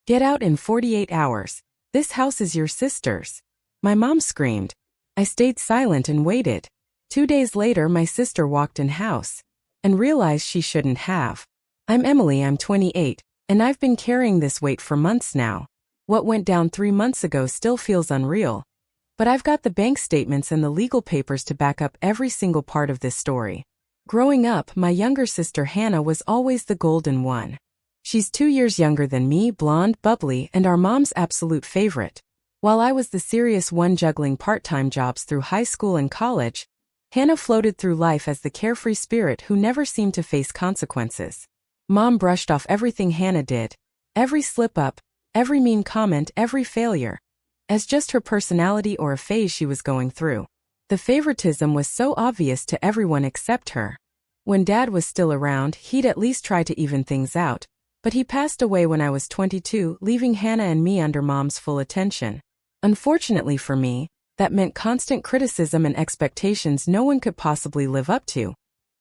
Get out in 48 hours. This house is your sister's. My mom screamed. I stayed silent and waited. 2 days later, my sister walked in house and realized she shouldn't have. I'm Emily, I'm 28, and I've been carrying this weight for months now. What went down 3 months ago still feels unreal. But I've got the bank statements and the legal papers to back up every single part of this story. Growing up, my younger sister Hannah was always the golden one. She's 2 years younger than me, blonde, bubbly, and our mom's absolute favorite. While I was the serious one juggling part-time jobs through high school and college, Hannah floated through life as the carefree spirit who never seemed to face consequences. Mom brushed off everything Hannah did, every slip-up, every mean comment, every failure, as just her personality or a phase she was going through. The favoritism was so obvious to everyone except her. When Dad was still around, he'd at least try to even things out, but he passed away when I was 22, leaving Hannah and me under Mom's full attention. Unfortunately for me, that meant constant criticism and expectations no one could possibly live up to,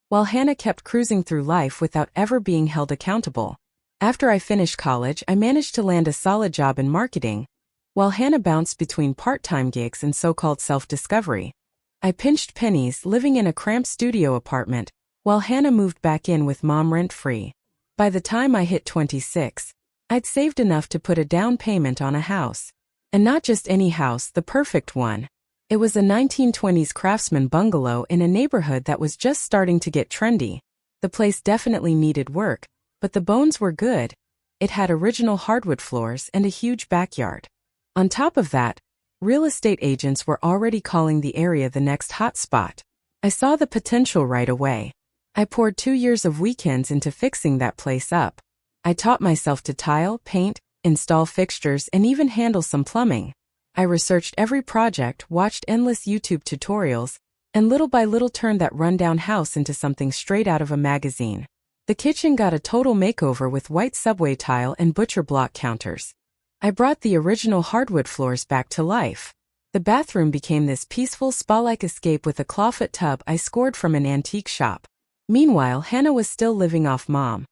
while Hannah kept cruising through life without ever being held accountable. After I finished college, I managed to land a solid job in marketing, while Hannah bounced between part-time gigs and so-called self-discovery. I pinched pennies, living in a cramped studio apartment, while Hannah moved back in with Mom rent-free. By the time I hit 26, I'd saved enough to put a down payment on a house. And not just any house, the perfect one. It was a 1920s craftsman bungalow in a neighborhood that was just starting to get trendy. The place definitely needed work, but the bones were good. It had original hardwood floors and a huge backyard. On top of that, real estate agents were already calling the area the next hot spot. I saw the potential right away. I poured 2 years of weekends into fixing that place up. I taught myself to tile, paint, install fixtures, and even handle some plumbing. I researched every project, watched endless YouTube tutorials, and little by little turned that rundown house into something straight out of a magazine. The kitchen got a total makeover with white subway tile and butcher block counters. I brought the original hardwood floors back to life. The bathroom became this peaceful spa-like escape with a clawfoot tub I scored from an antique shop. Meanwhile, Hannah was still living off Mom,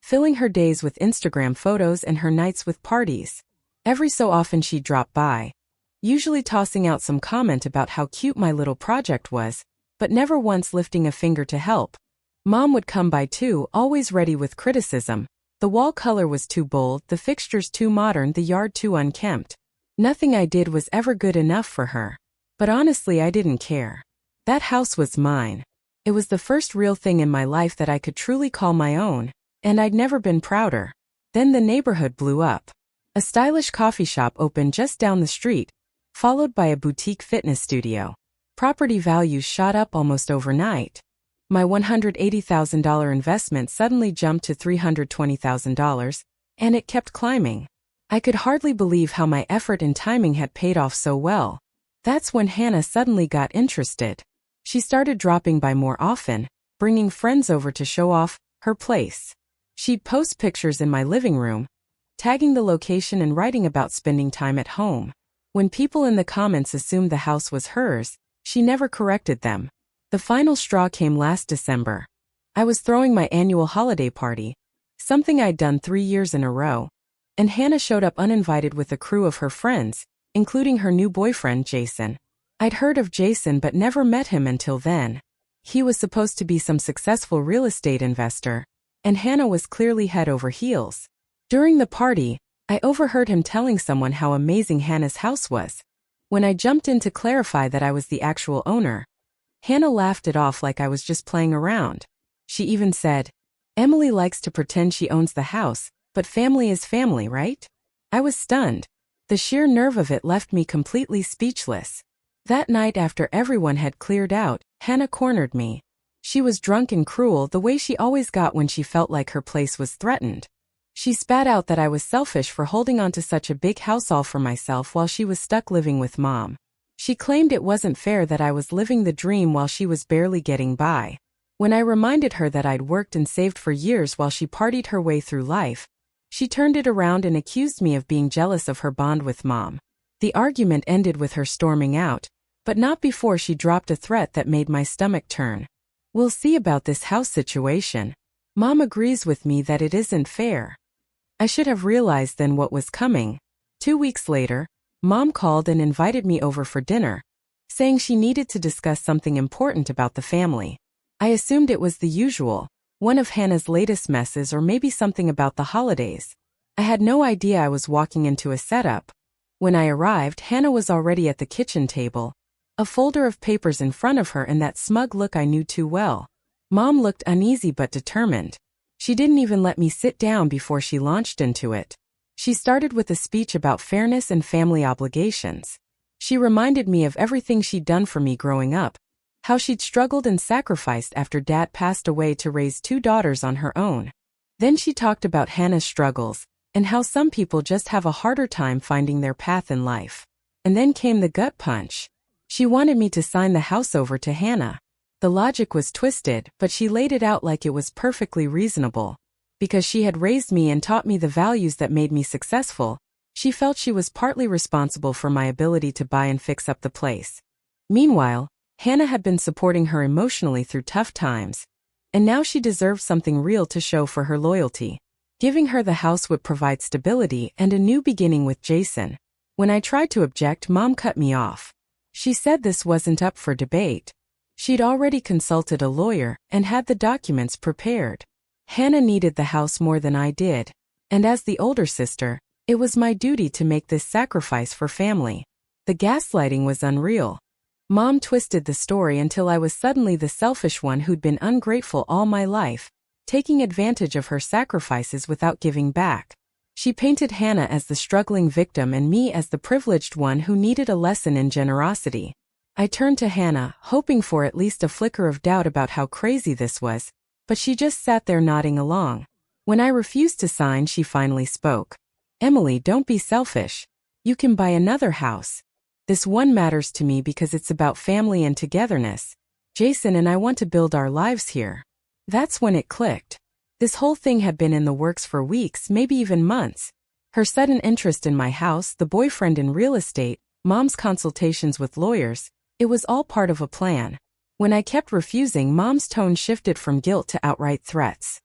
filling her days with Instagram photos and her nights with parties. Every so often she'd drop by, usually tossing out some comment about how cute my little project was, but never once lifting a finger to help. Mom would come by too, always ready with criticism. The wall color was too bold, the fixtures too modern, the yard too unkempt. Nothing I did was ever good enough for her. But honestly, I didn't care. That house was mine. It was the first real thing in my life that I could truly call my own, and I'd never been prouder. Then the neighborhood blew up. A stylish coffee shop opened just down the street, followed by a boutique fitness studio. Property values shot up almost overnight. My $180,000 investment suddenly jumped to $320,000, and it kept climbing. I could hardly believe how my effort and timing had paid off so well. That's when Hannah suddenly got interested. She started dropping by more often, bringing friends over to show off her place. She'd post pictures in my living room, tagging the location and writing about spending time at home. When people in the comments assumed the house was hers, she never corrected them. The final straw came last December. I was throwing my annual holiday party, something I'd done 3 years in a row, and Hannah showed up uninvited with a crew of her friends, including her new boyfriend, Jason. I'd heard of Jason but never met him until then. He was supposed to be some successful real estate investor, and Hannah was clearly head over heels. During the party, I overheard him telling someone how amazing Hannah's house was. When I jumped in to clarify that I was the actual owner, Hannah laughed it off like I was just playing around. She even said, "Emily likes to pretend she owns the house, but family is family, right?" I was stunned. The sheer nerve of it left me completely speechless. That night, after everyone had cleared out, Hannah cornered me. She was drunk and cruel, the way she always got when she felt like her place was threatened. She spat out that I was selfish for holding on to such a big house all for myself while she was stuck living with Mom. She claimed it wasn't fair that I was living the dream while she was barely getting by. When I reminded her that I'd worked and saved for years while she partied her way through life, she turned it around and accused me of being jealous of her bond with Mom. The argument ended with her storming out, but not before she dropped a threat that made my stomach turn. "We'll see about this house situation. Mom agrees with me that it isn't fair." I should have realized then what was coming. 2 weeks later, Mom called and invited me over for dinner, saying she needed to discuss something important about the family. I assumed it was the usual, one of Hannah's latest messes or maybe something about the holidays. I had no idea I was walking into a setup. When I arrived, Hannah was already at the kitchen table, a folder of papers in front of her and that smug look I knew too well. Mom looked uneasy but determined. She didn't even let me sit down before she launched into it. She started with a speech about fairness and family obligations. She reminded me of everything she'd done for me growing up, how she'd struggled and sacrificed after Dad passed away to raise 2 daughters on her own. Then she talked about Hannah's struggles, and how some people just have a harder time finding their path in life. And then came the gut punch. She wanted me to sign the house over to Hannah. The logic was twisted, but she laid it out like it was perfectly reasonable. Because she had raised me and taught me the values that made me successful, she felt she was partly responsible for my ability to buy and fix up the place. Meanwhile, Hannah had been supporting her emotionally through tough times, and now she deserved something real to show for her loyalty. Giving her the house would provide stability and a new beginning with Jason. When I tried to object, Mom cut me off. She said this wasn't up for debate. She'd already consulted a lawyer and had the documents prepared. Hannah needed the house more than I did, and as the older sister, it was my duty to make this sacrifice for family. The gaslighting was unreal. Mom twisted the story until I was suddenly the selfish one who'd been ungrateful all my life, taking advantage of her sacrifices without giving back. She painted Hannah as the struggling victim and me as the privileged one who needed a lesson in generosity. I turned to Hannah, hoping for at least a flicker of doubt about how crazy this was, but she just sat there nodding along. When I refused to sign, she finally spoke. "Emily, don't be selfish. You can buy another house. This one matters to me because it's about family and togetherness. Jason and I want to build our lives here." That's when it clicked. This whole thing had been in the works for weeks, maybe even months. Her sudden interest in my house, the boyfriend in real estate, Mom's consultations with lawyers, it was all part of a plan. When I kept refusing, Mom's tone shifted from guilt to outright threats.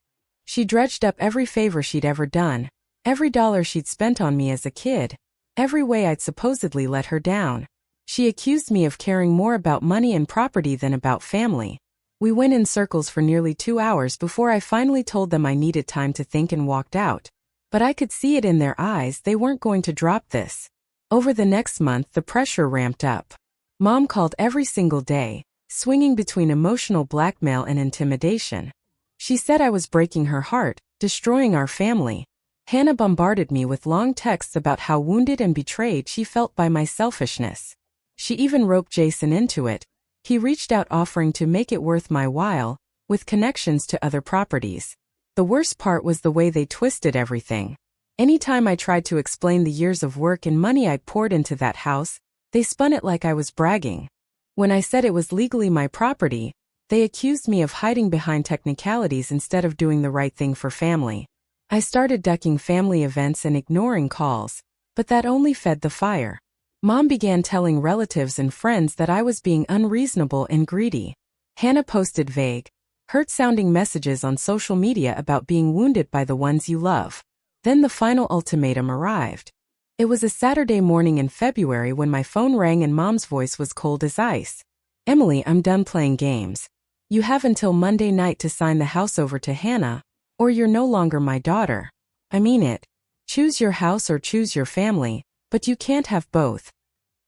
She dredged up every favor she'd ever done, every dollar she'd spent on me as a kid, every way I'd supposedly let her down. She accused me of caring more about money and property than about family. We went in circles for nearly 2 hours before I finally told them I needed time to think and walked out. But I could see it in their eyes, they weren't going to drop this. Over the next month, the pressure ramped up. Mom called every single day, swinging between emotional blackmail and intimidation. She said I was breaking her heart, destroying our family. Hannah bombarded me with long texts about how wounded and betrayed she felt by my selfishness. She even roped Jason into it. He reached out offering to make it worth my while, with connections to other properties. The worst part was the way they twisted everything. Anytime I tried to explain the years of work and money I poured into that house, they spun it like I was bragging. When I said it was legally my property, they accused me of hiding behind technicalities instead of doing the right thing for family. I started ducking family events and ignoring calls, but that only fed the fire. Mom began telling relatives and friends that I was being unreasonable and greedy. Hannah posted vague, hurt-sounding messages on social media about being wounded by the ones you love. Then the final ultimatum arrived. It was a Saturday morning in February when my phone rang and Mom's voice was cold as ice. "Emily, I'm done playing games. You have until Monday night to sign the house over to Hannah, or you're no longer my daughter. I mean it. Choose your house or choose your family, but you can't have both."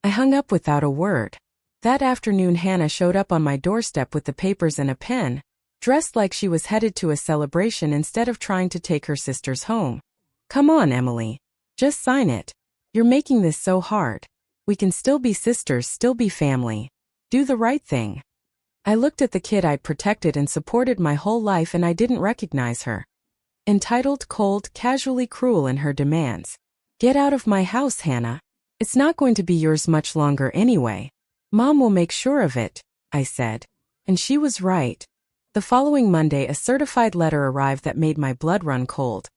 I hung up without a word. That afternoon, Hannah showed up on my doorstep with the papers and a pen, dressed like she was headed to a celebration instead of trying to take her sisters home. "Come on, Emily. Just sign it. You're making this so hard. We can still be sisters, still be family. Do the right thing." I looked at the kid I'd protected and supported my whole life, and I didn't recognize her. Entitled, cold, casually cruel in her demands. "Get out of my house, Hannah. It's not going to be yours much longer anyway. Mom will make sure of it," I said. And she was right. The following Monday, a certified letter arrived that made my blood run cold.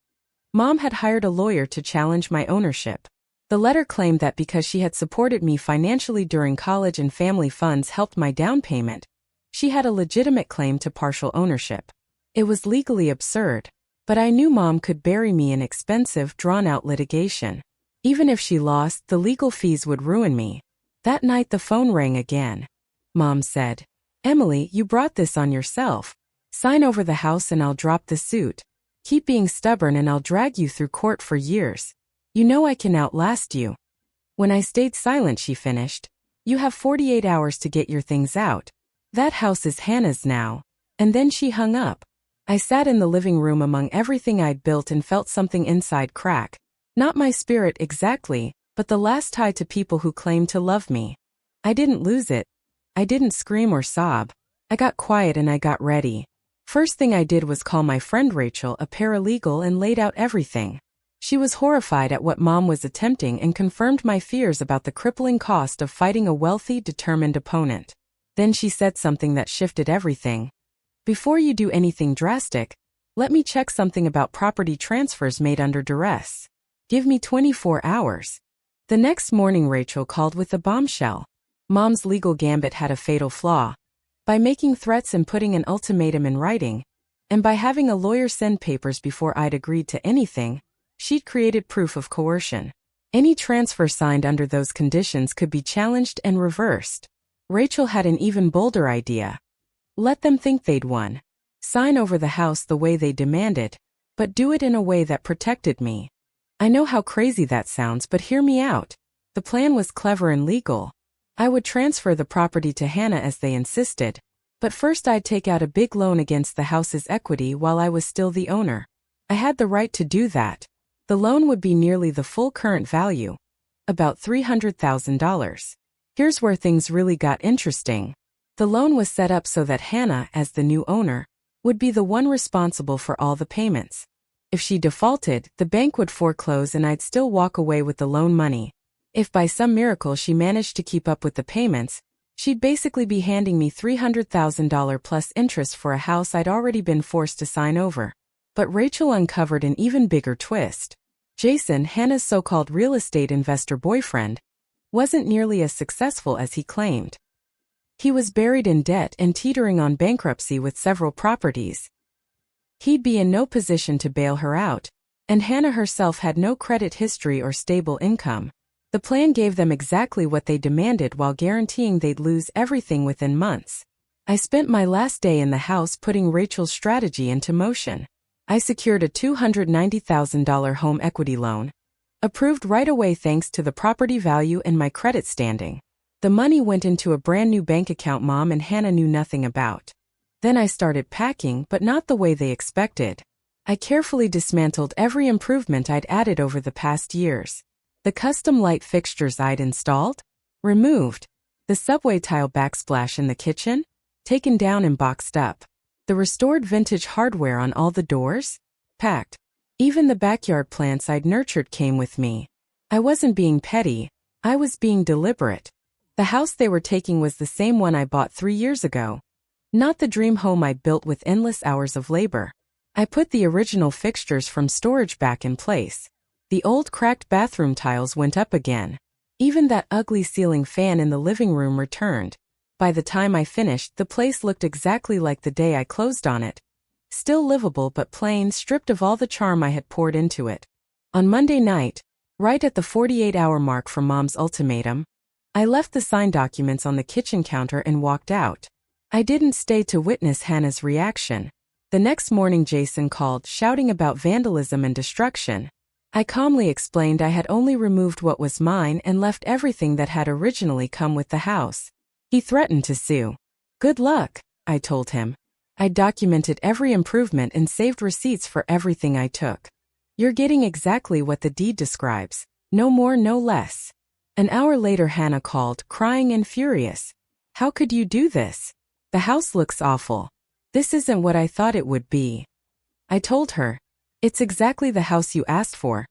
Mom had hired a lawyer to challenge my ownership. The letter claimed that because she had supported me financially during college and family funds helped my down payment, she had a legitimate claim to partial ownership. It was legally absurd. But I knew Mom could bury me in expensive, drawn-out litigation. Even if she lost, the legal fees would ruin me. That night the phone rang again. Mom said, "Emily, you brought this on yourself. Sign over the house and I'll drop the suit. Keep being stubborn and I'll drag you through court for years. You know I can outlast you." When I stayed silent, she finished, "You have 48 hours to get your things out. That house is Hannah's now." And then she hung up. I sat in the living room among everything I'd built and felt something inside crack. Not my spirit exactly, but the last tie to people who claimed to love me. I didn't lose it. I didn't scream or sob. I got quiet and I got ready. First thing I did was call my friend Rachel, a paralegal, and laid out everything. She was horrified at what Mom was attempting and confirmed my fears about the crippling cost of fighting a wealthy, determined opponent. Then she said something that shifted everything. "Before you do anything drastic, let me check something about property transfers made under duress. Give me 24 hours. The next morning Rachel called with a bombshell. Mom's legal gambit had a fatal flaw. By making threats and putting an ultimatum in writing, and by having a lawyer send papers before I'd agreed to anything, she'd created proof of coercion. Any transfer signed under those conditions could be challenged and reversed. Rachel had an even bolder idea. Let them think they'd won. Sign over the house the way they demanded, but do it in a way that protected me. I know how crazy that sounds, but hear me out. The plan was clever and legal. I would transfer the property to Hannah as they insisted, but first I'd take out a big loan against the house's equity while I was still the owner. I had the right to do that. The loan would be nearly the full current value, about $300,000. Here's where things really got interesting. The loan was set up so that Hannah, as the new owner, would be the one responsible for all the payments. If she defaulted, the bank would foreclose and I'd still walk away with the loan money. If by some miracle she managed to keep up with the payments, she'd basically be handing me $300,000 plus interest for a house I'd already been forced to sign over. But Rachel uncovered an even bigger twist. Jason, Hannah's so-called real estate investor boyfriend, wasn't nearly as successful as he claimed. He was buried in debt and teetering on bankruptcy with several properties. He'd be in no position to bail her out, and Hannah herself had no credit history or stable income. The plan gave them exactly what they demanded while guaranteeing they'd lose everything within months. I spent my last day in the house putting Rachel's strategy into motion. I secured a $290,000 home equity loan, approved right away thanks to the property value and my credit standing. The money went into a brand new bank account Mom and Hannah knew nothing about. Then I started packing, but not the way they expected. I carefully dismantled every improvement I'd added over the past years. The custom light fixtures I'd installed? Removed. The subway tile backsplash in the kitchen? Taken down and boxed up. The restored vintage hardware on all the doors? Packed. Even the backyard plants I'd nurtured came with me. I wasn't being petty, I was being deliberate. The house they were taking was the same one I bought 3 years ago. Not the dream home I built with endless hours of labor. I put the original fixtures from storage back in place. The old cracked bathroom tiles went up again. Even that ugly ceiling fan in the living room returned. By the time I finished, the place looked exactly like the day I closed on it. Still livable but plain, stripped of all the charm I had poured into it. On Monday night, right at the 48-hour mark from Mom's ultimatum, I left the signed documents on the kitchen counter and walked out. I didn't stay to witness Hannah's reaction. The next morning Jason called, shouting about vandalism and destruction. I calmly explained I had only removed what was mine and left everything that had originally come with the house. He threatened to sue. Good luck, I told him. I documented every improvement and saved receipts for everything I took. You're getting exactly what the deed describes. No more, no less. An hour later Hannah called, crying and furious. How could you do this? The house looks awful. This isn't what I thought it would be. I told her, it's exactly the house you asked for.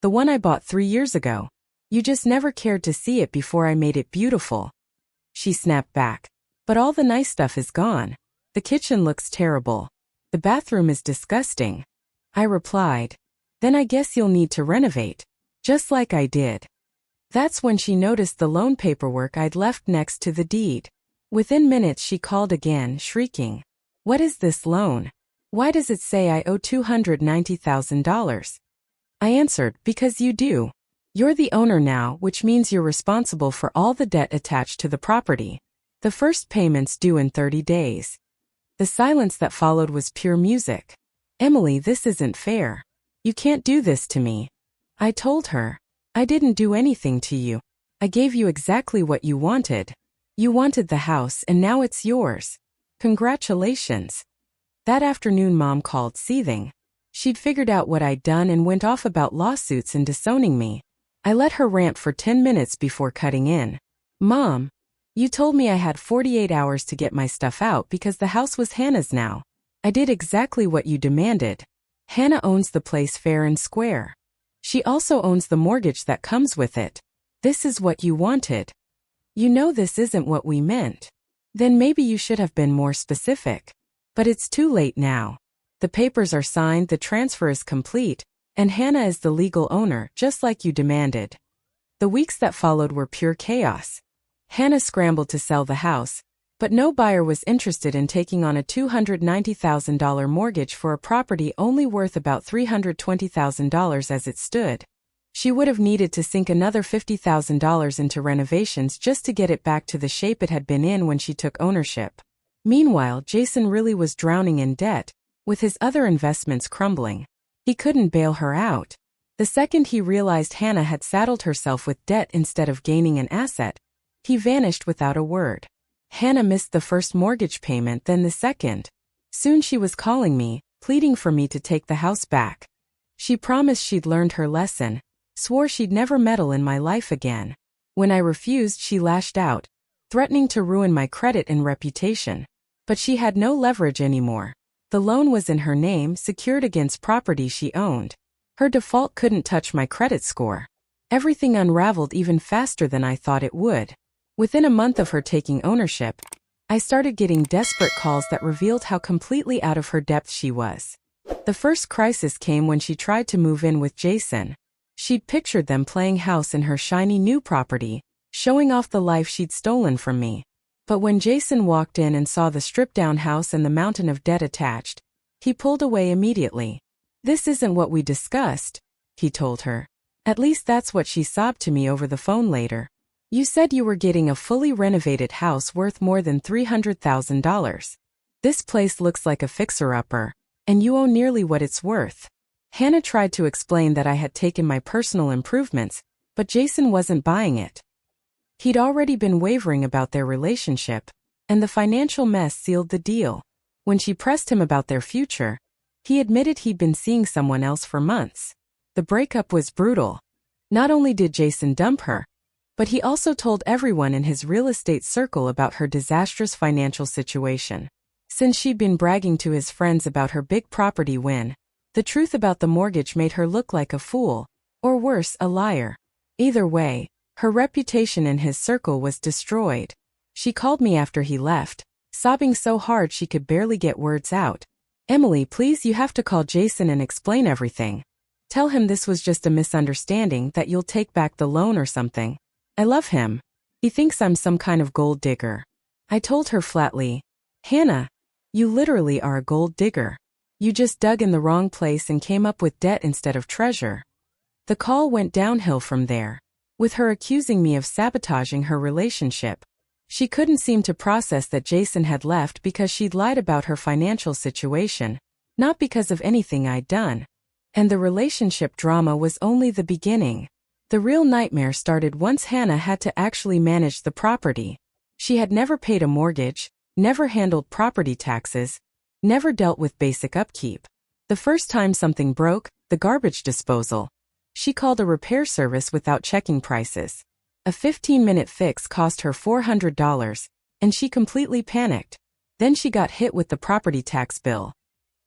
The one I bought 3 years ago. You just never cared to see it before I made it beautiful. She snapped back. But all the nice stuff is gone. The kitchen looks terrible. The bathroom is disgusting. I replied, then I guess you'll need to renovate. Just like I did. That's when she noticed the loan paperwork I'd left next to the deed. Within minutes she called again, shrieking. What is this loan? Why does it say I owe $290,000? I answered, because you do. You're the owner now, which means you're responsible for all the debt attached to the property. The first payment's due in 30 days. The silence that followed was pure music. Emily, this isn't fair. You can't do this to me. I told her. I didn't do anything to you. I gave you exactly what you wanted. You wanted the house and now it's yours. Congratulations. That afternoon Mom called seething. She'd figured out what I'd done and went off about lawsuits and disowning me. I let her rant for 10 minutes before cutting in. Mom, you told me I had 48 hours to get my stuff out because the house was Hannah's now. I did exactly what you demanded. Hannah owns the place fair and square. She also owns the mortgage that comes with it. This is what you wanted. You know this isn't what we meant. Then maybe you should have been more specific. But it's too late now. The papers are signed, the transfer is complete, and Hannah is the legal owner, just like you demanded. The weeks that followed were pure chaos. Hannah scrambled to sell the house, but no buyer was interested in taking on a $290,000 mortgage for a property only worth about $320,000 as it stood. She would have needed to sink another $50,000 into renovations just to get it back to the shape it had been in when she took ownership. Meanwhile, Jason really was drowning in debt, with his other investments crumbling. He couldn't bail her out. The second he realized Hannah had saddled herself with debt instead of gaining an asset, he vanished without a word. Hannah missed the first mortgage payment, then the second. Soon she was calling me, pleading for me to take the house back. She promised she'd learned her lesson, swore she'd never meddle in my life again. When I refused, she lashed out, threatening to ruin my credit and reputation. But she had no leverage anymore. The loan was in her name, secured against property she owned. Her default couldn't touch my credit score. Everything unraveled even faster than I thought it would. Within a month of her taking ownership, I started getting desperate calls that revealed how completely out of her depth she was. The first crisis came when she tried to move in with Jason. She'd pictured them playing house in her shiny new property, showing off the life she'd stolen from me. But when Jason walked in and saw the stripped-down house and the mountain of debt attached, he pulled away immediately. This isn't what we discussed, he told her. At least that's what she sobbed to me over the phone later. You said you were getting a fully renovated house worth more than $300,000. This place looks like a fixer-upper, and you owe nearly what it's worth. Hannah tried to explain that I had taken my personal improvements, but Jason wasn't buying it. He'd already been wavering about their relationship, and the financial mess sealed the deal. When she pressed him about their future, he admitted he'd been seeing someone else for months. The breakup was brutal. Not only did Jason dump her, but he also told everyone in his real estate circle about her disastrous financial situation. Since she'd been bragging to his friends about her big property win, the truth about the mortgage made her look like a fool, or worse, a liar. Either way, her reputation in his circle was destroyed. She called me after he left, sobbing so hard she could barely get words out. Emily, please, you have to call Jason and explain everything. Tell him this was just a misunderstanding, that you'll take back the loan or something. I love him. He thinks I'm some kind of gold digger. I told her flatly, Hannah, you literally are a gold digger. You just dug in the wrong place and came up with debt instead of treasure. The call went downhill from there, with her accusing me of sabotaging her relationship. She couldn't seem to process that Jason had left because she'd lied about her financial situation, not because of anything I'd done. And the relationship drama was only the beginning. The real nightmare started once Hannah had to actually manage the property. She had never paid a mortgage, never handled property taxes, never dealt with basic upkeep. The first time something broke, the garbage disposal, she called a repair service without checking prices. A 15-minute fix cost her $400, and she completely panicked. Then she got hit with the property tax bill.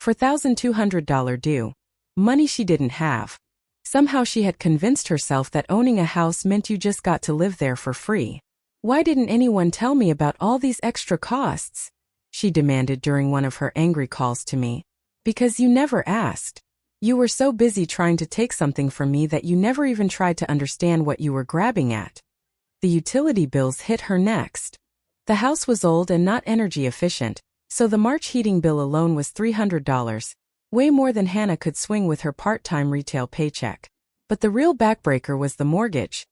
$4,200 due. Money she didn't have. Somehow she had convinced herself that owning a house meant you just got to live there for free. Why didn't anyone tell me about all these extra costs? She demanded during one of her angry calls to me. Because you never asked. You were so busy trying to take something from me that you never even tried to understand what you were grabbing at. The utility bills hit her next. The house was old and not energy efficient, So the March heating bill alone was $300, way more than Hannah could swing with her part-time retail paycheck. But the real backbreaker was the mortgage.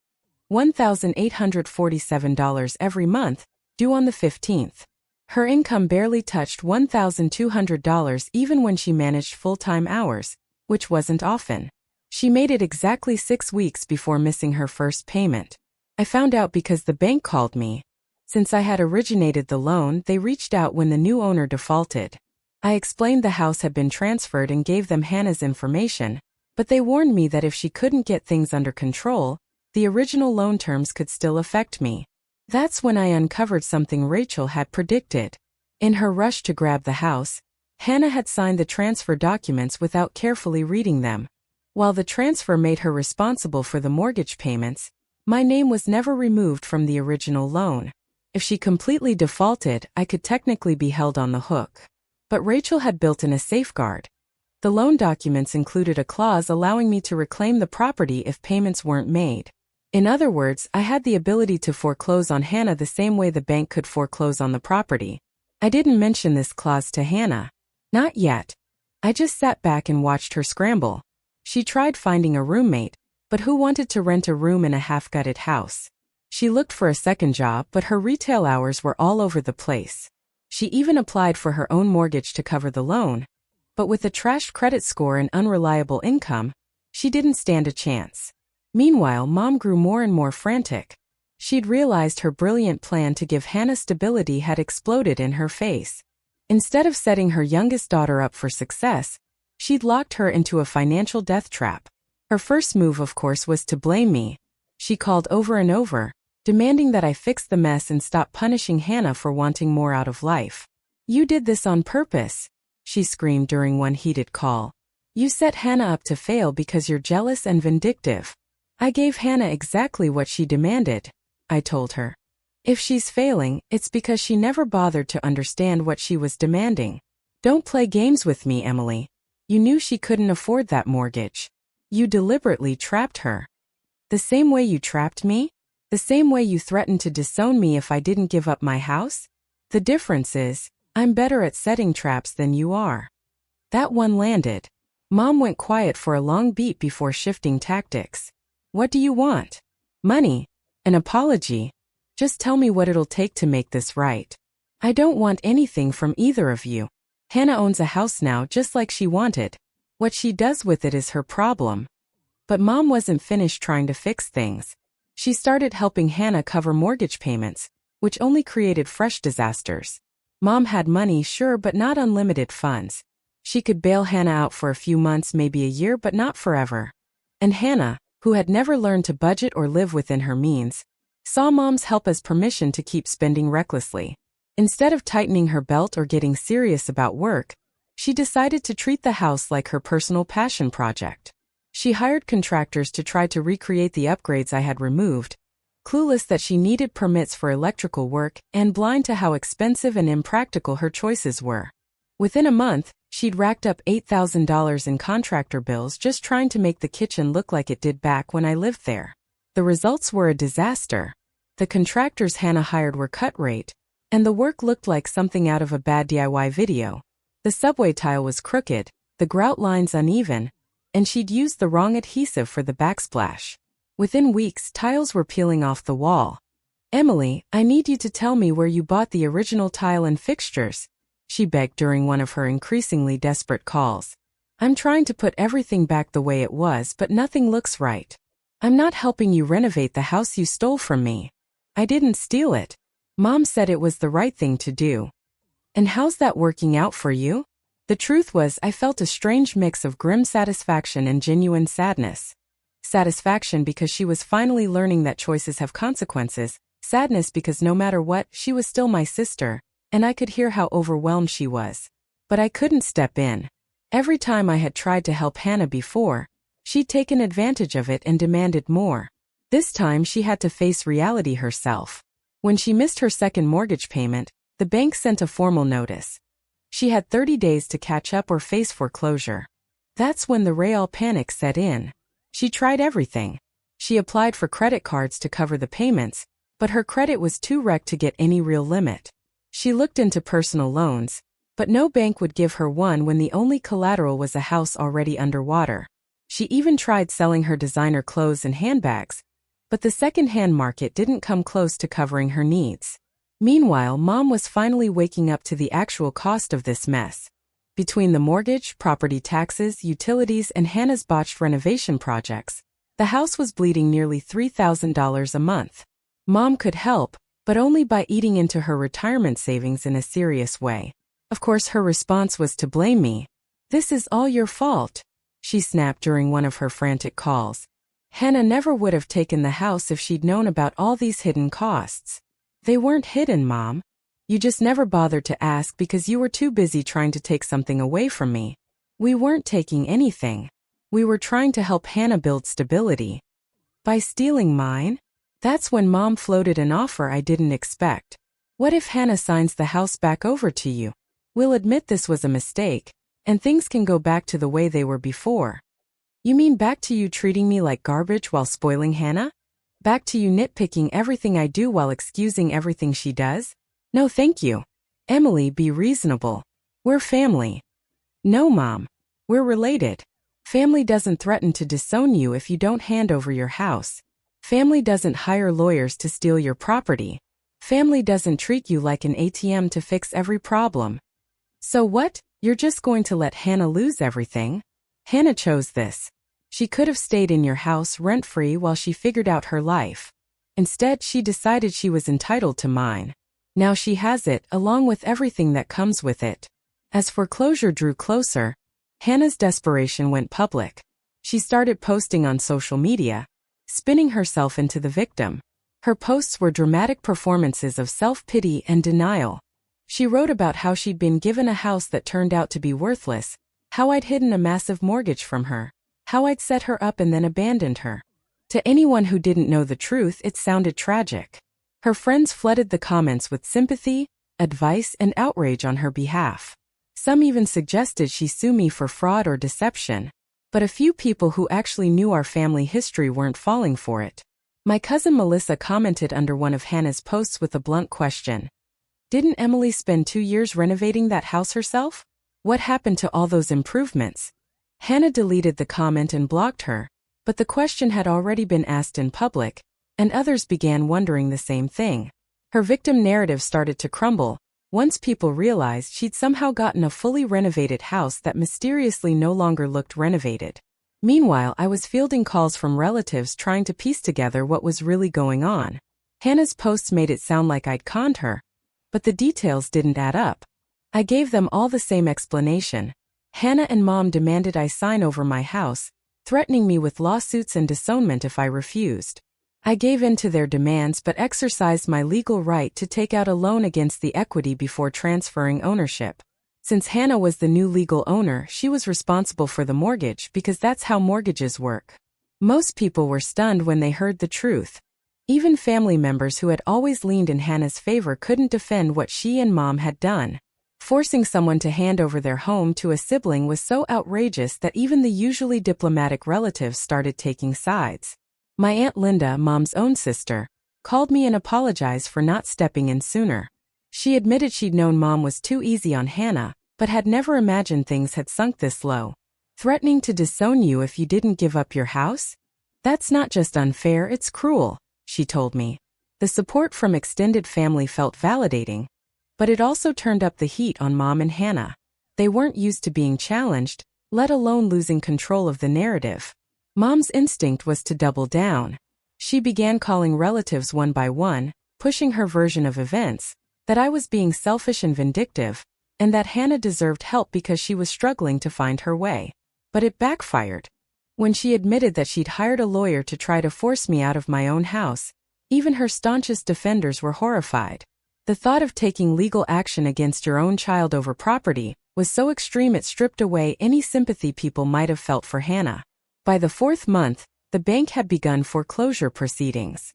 $1,847 every month, due on the 15th. Her income barely touched $1,200 even when she managed full-time hours, which wasn't often. She made it exactly 6 weeks before missing her first payment. I found out because the bank called me. Since I had originated the loan, they reached out when the new owner defaulted. I explained the house had been transferred and gave them Hannah's information, but they warned me that if she couldn't get things under control, the original loan terms could still affect me. That's when I uncovered something Rachel had predicted. In her rush to grab the house, Hannah had signed the transfer documents without carefully reading them. While the transfer made her responsible for the mortgage payments, my name was never removed from the original loan. If she completely defaulted, I could technically be held on the hook. But Rachel had built in a safeguard. The loan documents included a clause allowing me to reclaim the property if payments weren't made. In other words, I had the ability to foreclose on Hannah the same way the bank could foreclose on the property. I didn't mention this clause to Hannah. Not yet. I just sat back and watched her scramble. She tried finding a roommate, but who wanted to rent a room in a half-gutted house? She looked for a second job, but her retail hours were all over the place. She even applied for her own mortgage to cover the loan, but with a trashed credit score and unreliable income, she didn't stand a chance. Meanwhile, Mom grew more and more frantic. She'd realized her brilliant plan to give Hannah stability had exploded in her face. Instead of setting her youngest daughter up for success, she'd locked her into a financial death trap. Her first move, of course, was to blame me. She called over and over, demanding that I fix the mess and stop punishing Hannah for wanting more out of life. "You did this on purpose," she screamed during one heated call. "You set Hannah up to fail because you're jealous and vindictive." "I gave Hannah exactly what she demanded," I told her. "If she's failing, it's because she never bothered to understand what she was demanding." "Don't play games with me, Emily. You knew she couldn't afford that mortgage. You deliberately trapped her. The same way you trapped me? The same way you threatened to disown me if I didn't give up my house? The difference is, I'm better at setting traps than you are." That one landed. Mom went quiet for a long beat before shifting tactics. "What do you want? Money? An apology? Just tell me what it'll take to make this right." "I don't want anything from either of you. Hannah owns a house now just like she wanted. What she does with it is her problem." But Mom wasn't finished trying to fix things. She started helping Hannah cover mortgage payments, which only created fresh disasters. Mom had money, sure, but not unlimited funds. She could bail Hannah out for a few months, maybe a year, but not forever. And Hannah, who had never learned to budget or live within her means, saw Mom's help as permission to keep spending recklessly. Instead of tightening her belt or getting serious about work, she decided to treat the house like her personal passion project. She hired contractors to try to recreate the upgrades I had removed, clueless that she needed permits for electrical work and blind to how expensive and impractical her choices were. Within a month, she'd racked up $8,000 in contractor bills just trying to make the kitchen look like it did back when I lived there. The results were a disaster. The contractors Hannah hired were cut rate, and the work looked like something out of a bad DIY video. The subway tile was crooked, the grout lines uneven, and she'd used the wrong adhesive for the backsplash. Within weeks, tiles were peeling off the wall. "Emily, I need you to tell me where you bought the original tile and fixtures," she begged during one of her increasingly desperate calls. "I'm trying to put everything back the way it was, but nothing looks right. I'm not helping you renovate the house you stole from me. I didn't steal it. Mom said it was the right thing to do." "And how's that working out for you?" The truth was, I felt a strange mix of grim satisfaction and genuine sadness. Satisfaction because she was finally learning that choices have consequences, sadness because no matter what, she was still my sister, and I could hear how overwhelmed she was. But I couldn't step in. Every time I had tried to help Hannah before, she'd taken advantage of it and demanded more. This time she had to face reality herself. When she missed her second mortgage payment, the bank sent a formal notice. She had 30 days to catch up or face foreclosure. That's when the real panic set in. She tried everything. She applied for credit cards to cover the payments, but her credit was too wrecked to get any real limit. She looked into personal loans, But no bank would give her one when the only collateral was a house already underwater. She even tried selling her designer clothes and handbags, but the second-hand market didn't come close to covering her needs. Meanwhile, Mom was finally waking up to the actual cost of this mess. Between the mortgage, property taxes, utilities, and Hannah's botched renovation projects, the house was bleeding nearly $3,000 a month. Mom could help, but only by eating into her retirement savings in a serious way. Of course, her response was to blame me. "This is all your fault," she snapped during one of her frantic calls. Hannah never would have taken the house if she'd known about all these hidden costs. "They weren't hidden, Mom. You just never bothered to ask because you were too busy trying to take something away from me." "We weren't taking anything. We were trying to help Hannah build stability." "By stealing mine?" That's when Mom floated an offer I didn't expect. "What if Hannah signs the house back over to you? We'll admit this was a mistake, and things can go back to the way they were before." "You mean back to you treating me like garbage while spoiling Hannah? Back to you nitpicking everything I do while excusing everything she does? No thank you. Emily, be reasonable. We're family." "No, Mom. We're related. Family doesn't threaten to disown you if you don't hand over your house. Family doesn't hire lawyers to steal your property. Family doesn't treat you like an ATM to fix every problem." "So what? You're just going to let Hannah lose everything?" "Hannah chose this. She could have stayed in your house rent-free while she figured out her life. Instead, she decided she was entitled to mine. Now she has it, along with everything that comes with it." As foreclosure drew closer, Hannah's desperation went public. She started posting on social media, spinning herself into the victim. Her posts were dramatic performances of self-pity and denial. She wrote about how she'd been given a house that turned out to be worthless, how I'd hidden a massive mortgage from her, how I'd set her up and then abandoned her. To anyone who didn't know the truth, it sounded tragic. Her friends flooded the comments with sympathy, advice, and outrage on her behalf. Some even suggested she sue me for fraud or deception, but a few people who actually knew our family history weren't falling for it. My cousin Melissa commented under one of Hannah's posts with a blunt question. "Didn't Emily spend 2 years renovating that house herself? What happened to all those improvements?" Hannah deleted the comment and blocked her, but the question had already been asked in public, and others began wondering the same thing. Her victim narrative started to crumble once people realized she'd somehow gotten a fully renovated house that mysteriously no longer looked renovated. Meanwhile, I was fielding calls from relatives trying to piece together what was really going on. Hannah's posts made it sound like I'd conned her, but the details didn't add up. I gave them all the same explanation. Hannah and Mom demanded I sign over my house, threatening me with lawsuits and disownment if I refused. I gave in to their demands but exercised my legal right to take out a loan against the equity before transferring ownership. Since Hannah was the new legal owner, she was responsible for the mortgage because that's how mortgages work. Most people were stunned when they heard the truth. Even family members who had always leaned in Hannah's favor couldn't defend what she and Mom had done. Forcing someone to hand over their home to a sibling was so outrageous that even the usually diplomatic relatives started taking sides. My Aunt Linda, Mom's own sister, called me and apologized for not stepping in sooner. She admitted she'd known Mom was too easy on Hannah, but had never imagined things had sunk this low. "Threatening to disown you if you didn't give up your house? That's not just unfair, it's cruel," she told me. The support from extended family felt validating, but it also turned up the heat on Mom and Hannah. They weren't used to being challenged, let alone losing control of the narrative. Mom's instinct was to double down. She began calling relatives one by one, pushing her version of events, that I was being selfish and vindictive, and that Hannah deserved help because she was struggling to find her way. But it backfired. When she admitted that she'd hired a lawyer to try to force me out of my own house, even her staunchest defenders were horrified. The thought of taking legal action against your own child over property was so extreme it stripped away any sympathy people might have felt for Hannah. By the 4th month, the bank had begun foreclosure proceedings.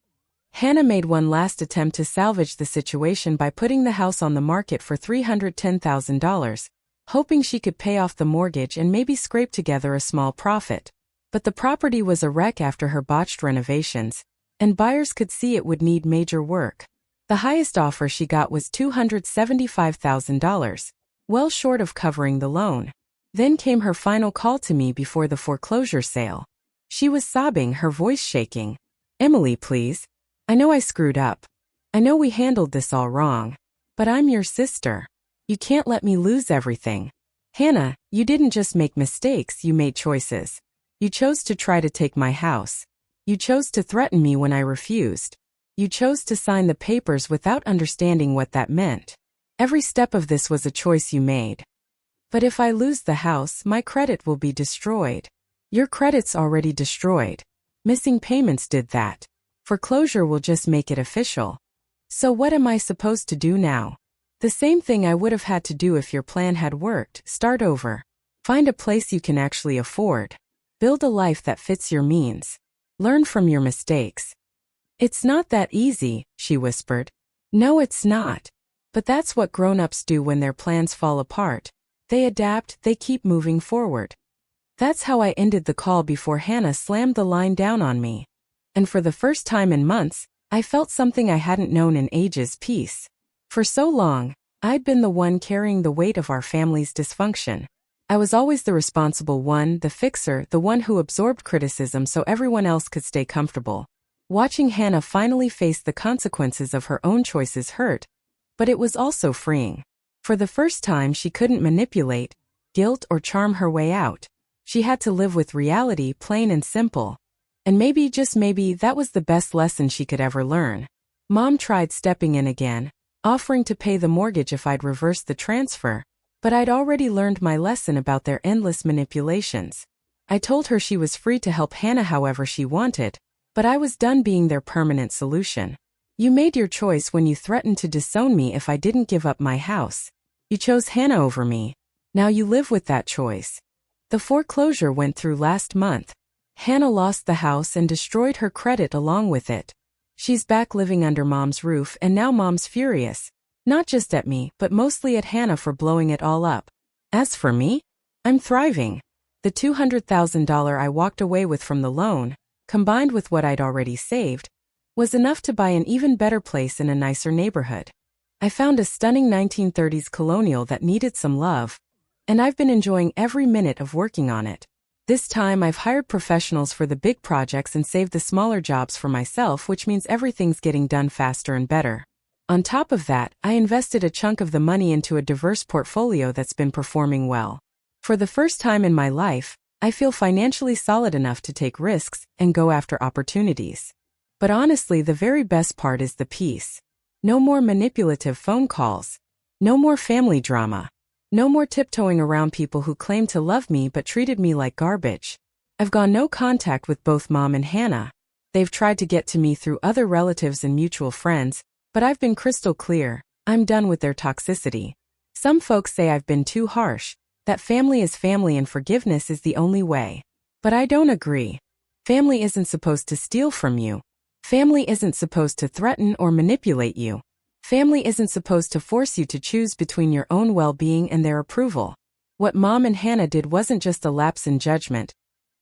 Hannah made one last attempt to salvage the situation by putting the house on the market for $310,000, hoping she could pay off the mortgage and maybe scrape together a small profit. But the property was a wreck after her botched renovations, and buyers could see it would need major work. The highest offer she got was $275,000. well short of covering the loan. Then came her final call to me before the foreclosure sale. She was sobbing, her voice shaking. "Emily, please. I know I screwed up. I know we handled this all wrong. But I'm your sister. You can't let me lose everything. Hannah, you didn't just make mistakes, you made choices. You chose to try to take my house. You chose to threaten me when I refused. You chose to sign the papers without understanding what that meant. Every step of this was a choice you made. But if I lose the house, my credit will be destroyed. Your credit's already destroyed. Missing payments did that. Foreclosure will just make it official. So what am I supposed to do now? The same thing I would have had to do if your plan had worked. Start over. Find a place you can actually afford. Build a life that fits your means. Learn from your mistakes." "It's not that easy," she whispered. "No, it's not. But that's what grown-ups do when their plans fall apart. They adapt, they keep moving forward." That's how I ended the call before Hannah slammed the line down on me. And for the first time in months, I felt something I hadn't known in ages: peace. For so long, I'd been the one carrying the weight of our family's dysfunction. I was always the responsible one, the fixer, the one who absorbed criticism so everyone else could stay comfortable. Watching Hannah finally face the consequences of her own choices hurt, but it was also freeing. For the first time, she couldn't manipulate, guilt, or charm her way out. She had to live with reality, plain and simple. And maybe, just maybe, that was the best lesson she could ever learn. Mom tried stepping in again, offering to pay the mortgage if I'd reverse the transfer, but I'd already learned my lesson about their endless manipulations. I told her she was free to help Hannah however she wanted, but I was done being their permanent solution. "You made your choice when you threatened to disown me if I didn't give up my house. You chose Hannah over me. Now you live with that choice." The foreclosure went through last month. Hannah lost the house and destroyed her credit along with it. She's back living under Mom's roof, and now Mom's furious. Not just at me, but mostly at Hannah for blowing it all up. As for me, I'm thriving. The $200,000 I walked away with from the loan, combined with what I'd already saved, was enough to buy an even better place in a nicer neighborhood. I found a stunning 1930s colonial that needed some love, and I've been enjoying every minute of working on it. This time I've hired professionals for the big projects and saved the smaller jobs for myself, which means everything's getting done faster and better. On top of that, I invested a chunk of the money into a diverse portfolio that's been performing well. For the first time in my life, I feel financially solid enough to take risks and go after opportunities. But honestly, the very best part is the peace. No more manipulative phone calls. No more family drama. No more tiptoeing around people who claimed to love me but treated me like garbage. I've gone no contact with both Mom and Hannah. They've tried to get to me through other relatives and mutual friends, but I've been crystal clear. I'm done with their toxicity. Some folks say I've been too harsh, that family is family and forgiveness is the only way. But I don't agree. Family isn't supposed to steal from you. Family isn't supposed to threaten or manipulate you. Family isn't supposed to force you to choose between your own well-being and their approval. What Mom and Hannah did wasn't just a lapse in judgment.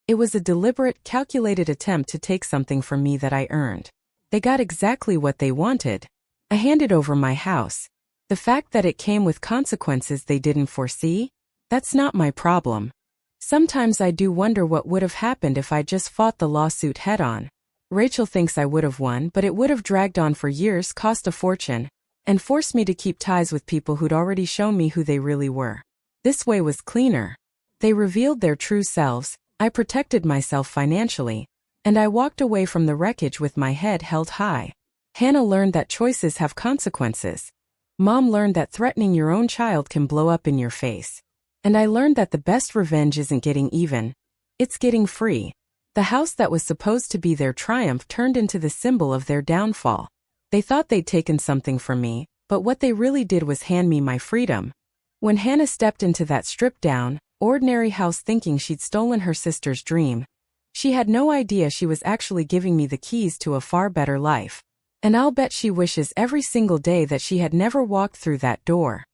It was a deliberate, calculated attempt to take something from me that I earned. They got exactly what they wanted. I handed over my house. The fact that it came with consequences they didn't foresee? That's not my problem. Sometimes I do wonder what would have happened if I just fought the lawsuit head-on. Rachel thinks I would have won, but it would have dragged on for years, cost a fortune, and forced me to keep ties with people who'd already shown me who they really were. This way was cleaner. They revealed their true selves, I protected myself financially, and I walked away from the wreckage with my head held high. Hannah learned that choices have consequences. Mom learned that threatening your own child can blow up in your face. And I learned that the best revenge isn't getting even. It's getting free. The house that was supposed to be their triumph turned into the symbol of their downfall. They thought they'd taken something from me, but what they really did was hand me my freedom. When Hannah stepped into that stripped-down, ordinary house thinking she'd stolen her sister's dream, she had no idea she was actually giving me the keys to a far better life. And I'll bet she wishes every single day that she had never walked through that door.